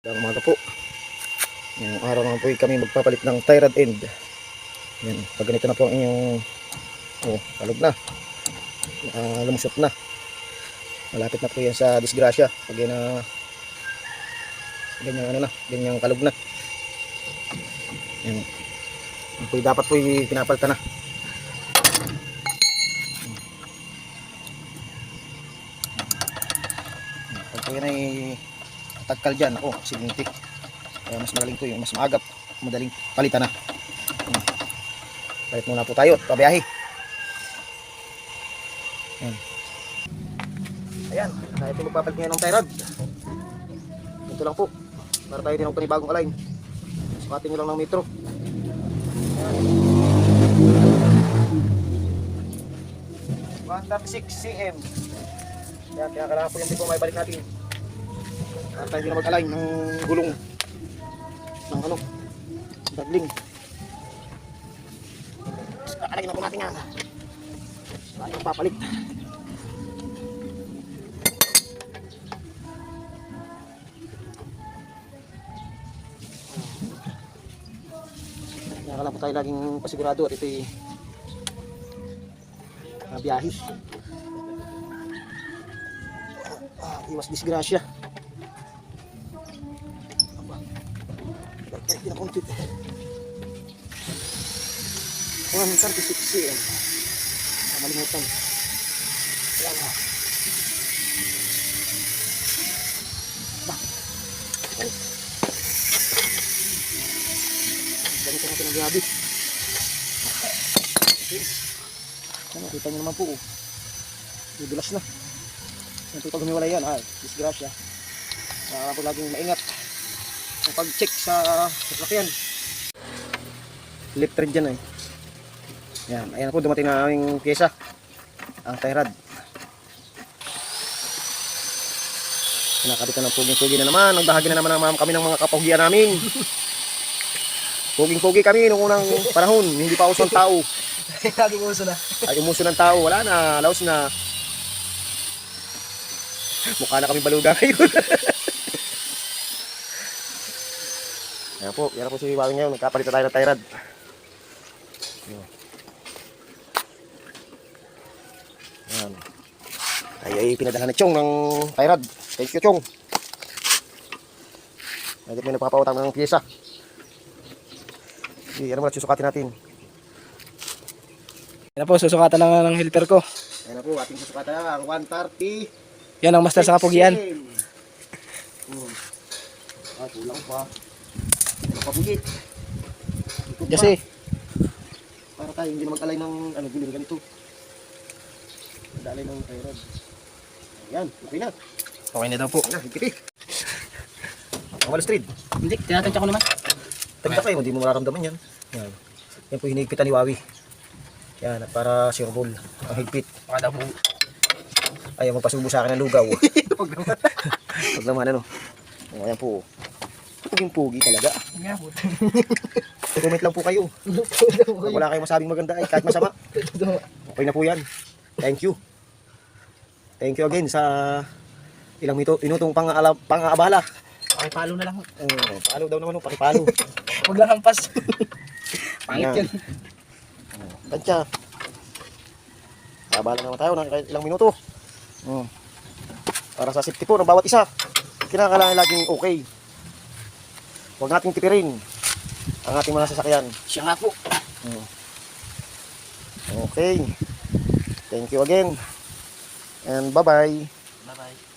Magandang umaga po. Ngayong araw naman po kami magpapalit ng tie rod end. Yan, pag ganito na po ang inyong kalog na, lumusot na, malapit na po yan sa disgrasya pag yan na ganyang ganyang kalog na. Yan, po dapat po pinapalitan na. Pag po yan ay tagkal dyan, silintik. Kaya mas magaling po yung mas maagap, madaling palitan na. Palit muna po tayo at pabiyahe. Ayan, tayo po magpapalit ngayon ng tie rod. Ito lang po, para tayo din ng panibagong align. Sukatin nyo lang ng metro. Ayan, 136 cm. Ayan, kaya kailangan po yung tipo may balik natin para tayo din na mag-align ng gulong ng dagling. Alagin na po natin yan. Tayo ang papalit. Kaya lang po tayo laging pasigurado at ito'y biyahe. Iwas disgrasya. Hindi na kontit. 136 cm. Malimutan. Ayan na. Ganito natin ang grabe. Okay. Nakita nyo naman po. Dudulas na. Yung pag humiwalay yan, disgrasya. Kailangan po laging maingat ang pag-check sa sasakyan. Lip thread dyan Yan, ayan po, dumating na aming pyesa, ang tie rod. Kinakabitan ng puging-pugi na naman. Nagbahagi na naman kami ng mga kapahugian namin. Puging-pugi kami noong unang panahon. Hindi pa uso ng tao. Laging uso na. Ay, umuso ng tao. Wala na, laos na. Mukha na kami baluga ngayon. Yan po si Wawing ngayon. Nagkapalitan tayo ng tie rod. Yan. Tayo ay pinadala na Chong ng tie rod. Thank you, Chong. Nagit may nagpapautang ng pyesa. Yan mo na, susukatin natin. Yan po, susukatan lang ng helper ko. Yan na po, ating susukatan na ang 130. Yan ang master sa kapugian. Kulang pa. Kapagigit. Kasi para tayo hindi na mag-alay ng guling ganito. Mag-alay ng tie rod. Ayan, okay na. okay na daw po. Ayan na, higpit. Ang wala street. Hindi, tinatansya ko naman. Tagda kayo, hindi mo mararamdaman yan. Yan. Yan po hinigpitan ni Wawi. Yan, at para sure ball. Ang higpit. Baka daw po. Ayaw magpasubo sa akin ng lugaw. Pag naman ayan po. Puging-pugi talaga. Comment lang po kayo. Pag wala kayong masabing maganda ay kahit masama. Okay na po yan. Thank you. Thank you again sa ilang minutong pang-aabala. Pakipalo na lang. Palo daw naman, pakipalo. Huwag lang hampas. Pangit yan. Tansya. Abala naman tayo ng ilang minuto. Para sa safety po ng bawat isa. Kinakailangan laging okay. Huwag nating tipirin ang ating mga sasakyan. Siya nga po. Okay. Thank you again. And bye-bye. Bye-bye.